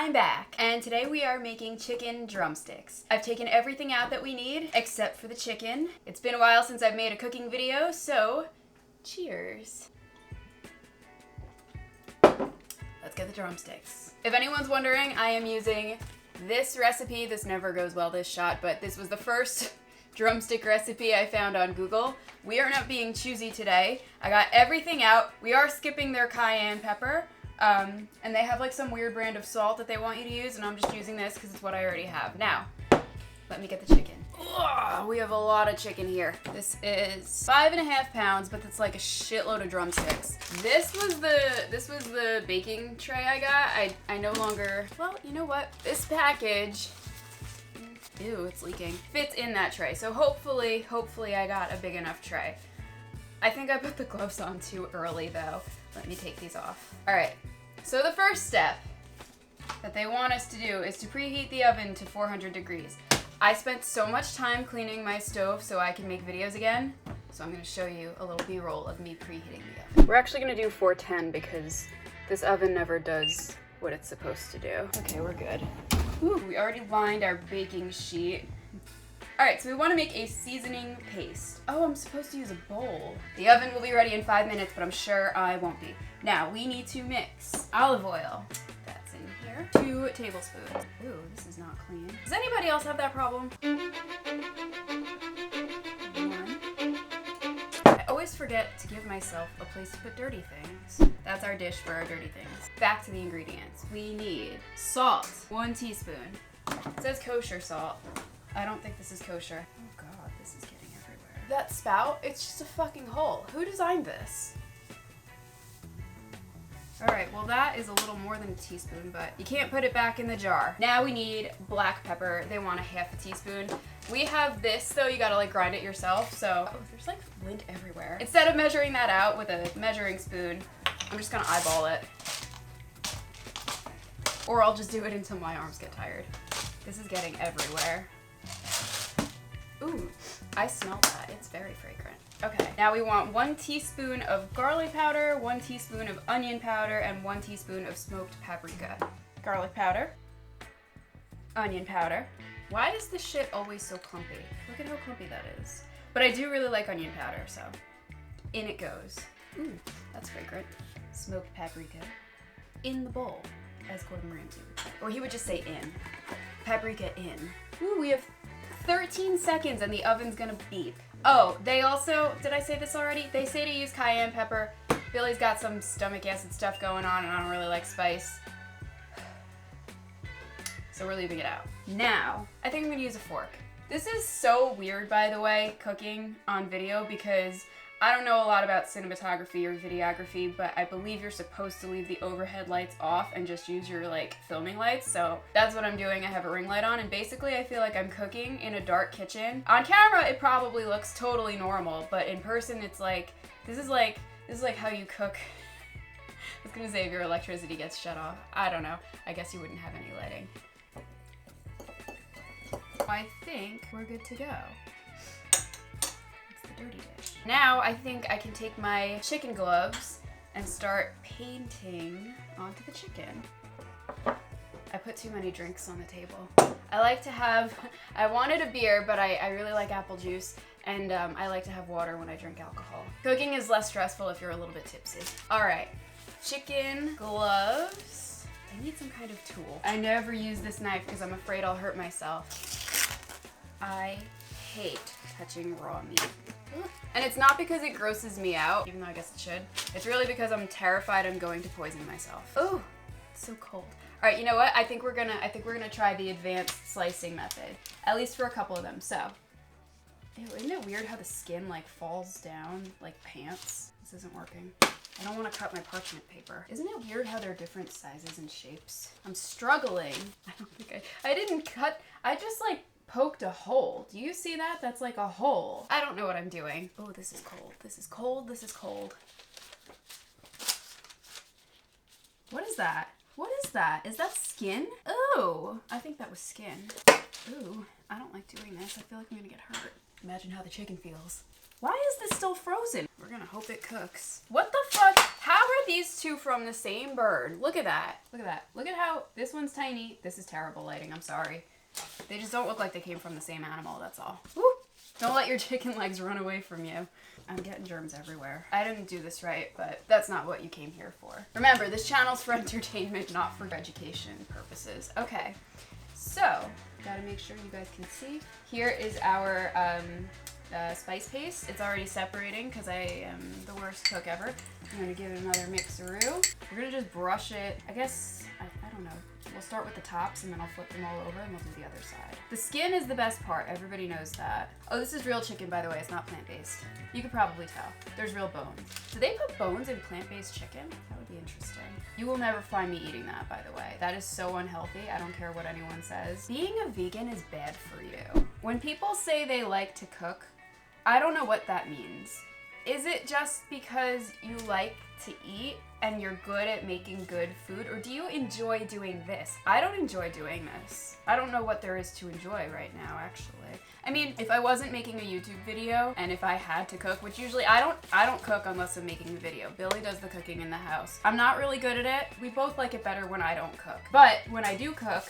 I'm back, and today we are making chicken drumsticks. I've taken everything out that we need, except for the chicken. It's been a while since I've made a cooking video, so cheers. Let's get the drumsticks. If anyone's wondering, I am using this recipe. This never goes well, this shot, but this was the first drumstick recipe I found on Google. We are not being choosy today. I got everything out. We are skipping their cayenne pepper. And they have like some weird brand of salt that they want you to use, and I'm just using this because it's what I already have. Now, let me get the chicken. Ugh, we have a lot of chicken here. This is 5.5 pounds, but it's like a shitload of drumsticks. This was the baking tray I got. I no longer, well, you know what? This package, ew, it's leaking, fits in that tray. So hopefully I got a big enough tray. I think I put the gloves on too early though. Let me take these off. All right, so the first step that they want us to do is to preheat the oven to 400 degrees. I spent so much time cleaning my stove so I can make videos again, so I'm gonna show you a little B-roll of me preheating the oven. We're actually gonna do 410 because this oven never does what it's supposed to do. Okay, we're good. Ooh, we already lined our baking sheet. All right, so we want to make a seasoning paste. Oh, I'm supposed to use a bowl. The oven will be ready in 5 minutes, but I'm sure I won't be. Now, we need to mix olive oil. That's in here. 2 tablespoons. Ooh, this is not clean. Does anybody else have that problem? 1. I always forget to give myself a place to put dirty things. That's our dish for our dirty things. Back to the ingredients. We need salt, 1 teaspoon. It says kosher salt. I don't think this is kosher. Oh god, this is getting everywhere. That spout, it's just a fucking hole. Who designed this? Alright, well that is a little more than a teaspoon, but you can't put it back in the jar. Now we need black pepper. They want 1/2 teaspoon. We have this though, you gotta like grind it yourself, so... Oh, there's like lint everywhere. Instead of measuring that out with a measuring spoon, I'm just gonna eyeball it. Or I'll just do it until my arms get tired. This is getting everywhere. Ooh, I smell that. It's very fragrant. Okay, now we want 1 teaspoon of garlic powder, 1 teaspoon of onion powder, and 1 teaspoon of smoked paprika. Garlic powder. Onion powder. Why is this shit always so clumpy? Look at how clumpy that is. But I do really like onion powder, so in it goes. Ooh, that's fragrant. Smoked paprika. In the bowl, as Gordon Ramsay would say. Or he would just say in. Paprika in. Ooh, we have 13 seconds and the oven's gonna beep. Oh, they also, did I say this already? They say to use cayenne pepper. Billy's got some stomach acid stuff going on and I don't really like spice. So we're leaving it out. Now, I think I'm gonna use a fork. This is so weird, by the way, cooking on video, because I don't know a lot about cinematography or videography, but I believe you're supposed to leave the overhead lights off and just use your like filming lights. So that's what I'm doing. I have a ring light on, and basically I feel like I'm cooking in a dark kitchen. On camera, it probably looks totally normal, but in person, it's like, this is like how you cook. I was gonna say if your electricity gets shut off. I don't know. I guess you wouldn't have any lighting. I think we're good to go. Dirty dish. Now I think I can take my chicken gloves and start painting onto the chicken. I put too many drinks on the table. I like to have, I wanted a beer, but I really like apple juice, and I like to have water when I drink alcohol. Cooking is less stressful if you're a little bit tipsy. All right, chicken gloves. I need some kind of tool. I never use this knife because I'm afraid I'll hurt myself. I hate touching raw meat. And it's not because it grosses me out, even though I guess it should. It's really because I'm terrified I'm going to poison myself. Oh, it's so cold. All right, you know what? I think we're gonna try the advanced slicing method, at least for a couple of them. So, ew, isn't it weird how the skin like falls down like pants? This isn't working. I don't want to cut my parchment paper. Isn't it weird how they're different sizes and shapes? I'm struggling. I don't think I didn't cut. I just like poked a hole. Do you see that? That's like a hole. I don't know what I'm doing. Oh, this is cold. This is cold. This is cold. What is that? What is that? Is that skin? Oh, I think that was skin. Ooh, I don't like doing this. I feel like I'm gonna get hurt. Imagine how the chicken feels. Why is this still frozen? We're gonna hope it cooks. What the fuck? How are these two from the same bird. Look at that. Look at that. Look at how this one's tiny. This is terrible lighting. I'm sorry. They just don't look like they came from the same animal. That's all. Woo! Don't let your chicken legs run away from you. I'm getting germs everywhere. I didn't do this right, but that's not what you came here for. Remember, this channel's for entertainment, not for education purposes. Okay, so gotta make sure you guys can see. Here is our spice paste. It's already separating because I am the worst cook ever. I'm gonna give it another mixeroo. We're gonna just brush it. I guess, I don't know. We'll start with the tops and then I'll flip them all over and we'll do the other side. The skin is the best part. Everybody knows that. Oh, this is real chicken, by the way. It's not plant-based. You could probably tell. There's real bones. Do they put bones in plant-based chicken? That would be interesting. You will never find me eating that, by the way. That is so unhealthy. I don't care what anyone says. Being a vegan is bad for you. When people say they like to cook, I don't know what that means. Is it just because you like to eat and you're good at making good food, or do you enjoy doing this? I don't enjoy doing this. I don't know what there is to enjoy right now, actually. I mean, if I wasn't making a YouTube video and if I had to cook, which usually I don't cook unless I'm making the video. Billy does the cooking in the house. I'm not really good at it. We both like it better when I don't cook. But when I do cook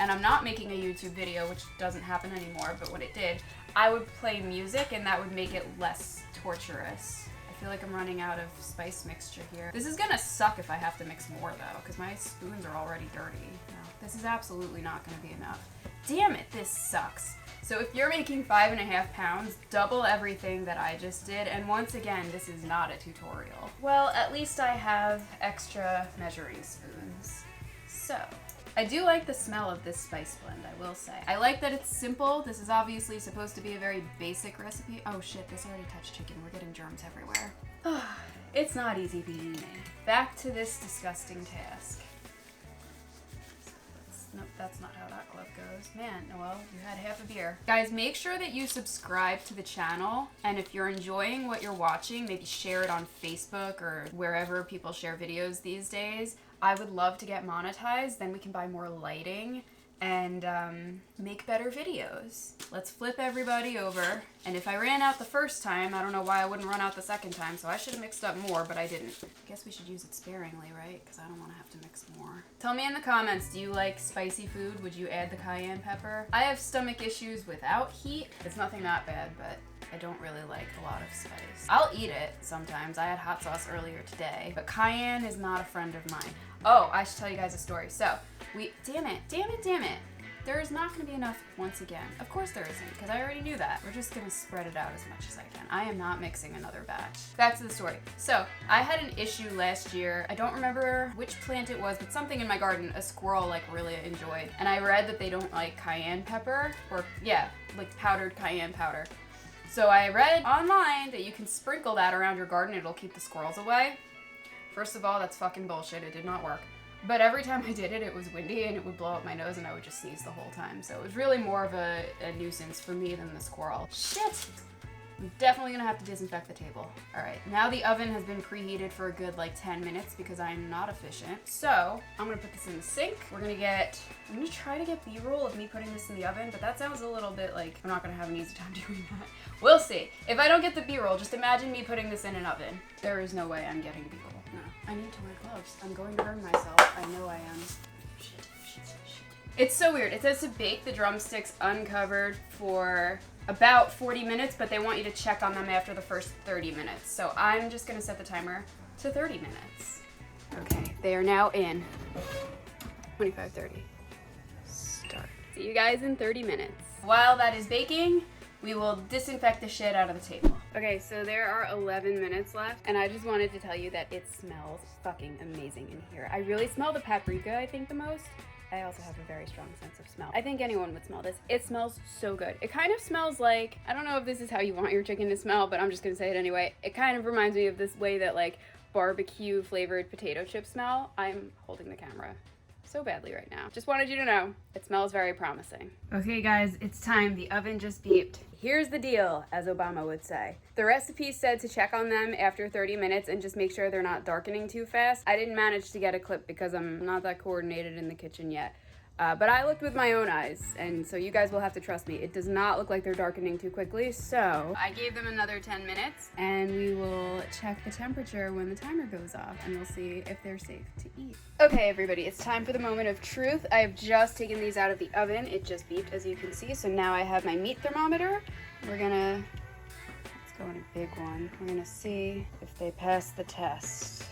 and I'm not making a YouTube video, which doesn't happen anymore, but when it did, I would play music and that would make it less torturous. I feel like I'm running out of spice mixture here. This is gonna suck if I have to mix more though, because my spoons are already dirty. No, this is absolutely not gonna be enough. Damn it, this sucks. So if you're making 5.5 pounds, double everything that I just did, and once again, this is not a tutorial. Well, at least I have extra measuring spoons. So, I do like the smell of this spice blend, I will say. I like that it's simple. This is obviously supposed to be a very basic recipe. Oh shit, this already touched chicken. We're getting germs everywhere. It's not easy being me. Back to this disgusting task. Nope, that's not how that glove goes. Man, Noelle, you had half a beer. Guys, make sure that you subscribe to the channel, and if you're enjoying what you're watching, maybe share it on Facebook or wherever people share videos these days. I would love to get monetized, then we can buy more lighting and make better videos. Let's flip everybody over. And if I ran out the first time, I don't know why I wouldn't run out the second time, so I should have mixed up more, but I didn't. I guess we should use it sparingly, right? Because I don't want to have to mix more. Tell me in the comments, do you like spicy food? Would you add the cayenne pepper? I have stomach issues without heat. It's nothing that bad, but I don't really like a lot of spice. I'll eat it sometimes. I had hot sauce earlier today, but cayenne is not a friend of mine. Oh, I should tell you guys a story. So, damn it. There is not gonna be enough once again. Of course there isn't, because I already knew that. We're just gonna spread it out as much as I can. I am not mixing another batch. Back to the story. So, I had an issue last year. I don't remember which plant it was, but something in my garden a squirrel like really enjoyed. And I read that they don't like cayenne pepper, or yeah, like powdered cayenne powder. So I read online that you can sprinkle that around your garden, it'll keep the squirrels away. First of all, that's fucking bullshit, it did not work. But every time I did it, it was windy and it would blow up my nose and I would just sneeze the whole time. So it was really more of a nuisance for me than the squirrel. Shit! I'm definitely gonna have to disinfect the table. All right, now the oven has been preheated for a good like 10 minutes because I'm not efficient. So I'm gonna put this in the sink. I'm gonna try to get B-roll of me putting this in the oven, but that sounds a little bit like I'm not gonna have an easy time doing that. We'll see. If I don't get the B-roll, just imagine me putting this in an oven. There is no way I'm getting B-roll. No, I need to wear gloves. I'm going to burn myself. I know I am. Shit. It's so weird. It says to bake the drumsticks uncovered for about 40 minutes, but they want you to check on them after the first 30 minutes. So I'm just gonna set the timer to 30 minutes. Okay, they are now in. 25:30. Start. See you guys in 30 minutes. While that is baking, we will disinfect the shit out of the table. Okay, so there are 11 minutes left, and I just wanted to tell you that it smells fucking amazing in here. I really smell the paprika, I think, the most. I also have a very strong sense of smell. I think anyone would smell this. It smells so good. It kind of smells like, I don't know if this is how you want your chicken to smell, but I'm just gonna say it anyway. It kind of reminds me of this way that like barbecue flavored potato chips smell. I'm holding the camera so badly right now. Just wanted you to know, it smells very promising. Okay guys, it's time. The oven just beeped. Here's the deal, as Obama would say. The recipe said to check on them after 30 minutes and just make sure they're not darkening too fast. I didn't manage to get a clip because I'm not that coordinated in the kitchen yet. But I looked with my own eyes, and so you guys will have to trust me. It does not look like they're darkening too quickly, so I gave them another 10 minutes, and we will check the temperature when the timer goes off, and we'll see if they're safe to eat. Okay, everybody, it's time for the moment of truth. I have just taken these out of the oven. It just beeped, as you can see, so now I have my meat thermometer. Let's go in a big one. We're gonna see if they pass the test.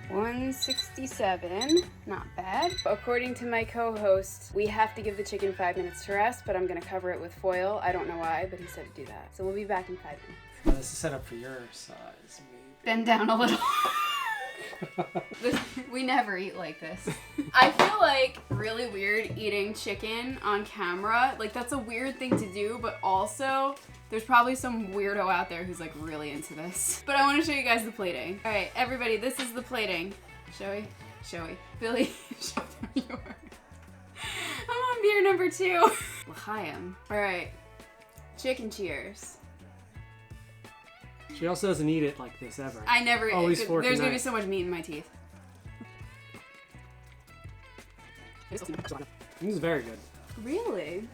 167, not bad. According to my co-host, we have to give the chicken 5 minutes to rest, but I'm gonna cover it with foil. I don't know why, but he said to do that. So we'll be back in 5 minutes. This is set up for your size, maybe. Bend down a little. We never eat like this. I feel like really weird eating chicken on camera. Like, that's a weird thing to do, but also there's probably some weirdo out there who's like really into this. But I want to show you guys the plating. All right, everybody, this is the plating. Showy. Billy, show them yours. I'm on beer number 2. L'chaim. All right, chicken cheers. She also doesn't eat it like this ever. I never eat Always it. fork There's and gonna be knife. so much meat in my teeth. This is very good. Really?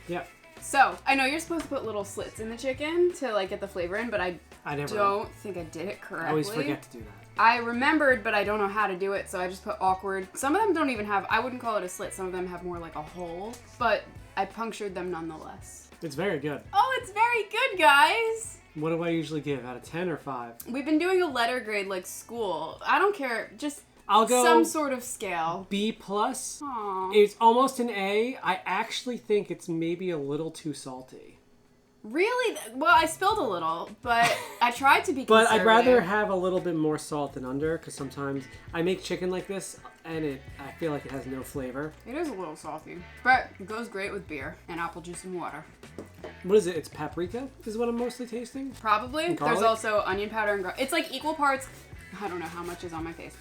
Yeah. So, I know you're supposed to put little slits in the chicken to like get the flavor in, but I never don't think I did it correctly. I always forget to do that. I remembered, but I don't know how to do it, so I just put awkward. Some of them don't even have, I wouldn't call it a slit, some of them have more like a hole, but I punctured them nonetheless. It's very good. Oh, it's very good, guys! What do I usually give? Out of 10 or 5? We've been doing a letter grade like school. I don't care, just I'll go some sort of scale. B+. Aww. It's almost an A. I actually think it's maybe a little too salty. Really? Well, I spilled a little, but I tried to be But conservative. I'd rather have a little bit more salt than under, because sometimes I make chicken like this, and I feel like it has no flavor. It is a little salty, but it goes great with beer and apple juice and water. What is it? It's paprika is what I'm mostly tasting? Probably. And There's garlic? also onion powder and garlic. It's like equal parts. I don't know how much is on my face.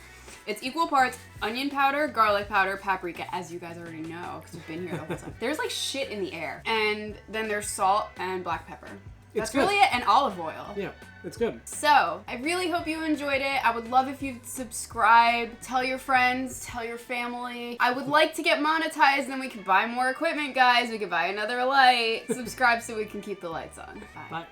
It's equal parts onion powder, garlic powder, paprika, as you guys already know, because you've been here the whole time. There's like shit in the air. And then there's salt and black pepper. That's good. really it, and olive oil. Yeah, it's good. So, I really hope you enjoyed it. I would love if you'd subscribe, tell your friends, tell your family. I would like to get monetized, and we could buy more equipment, guys. We could buy another light. Subscribe so we can keep the lights on. Bye. Bye.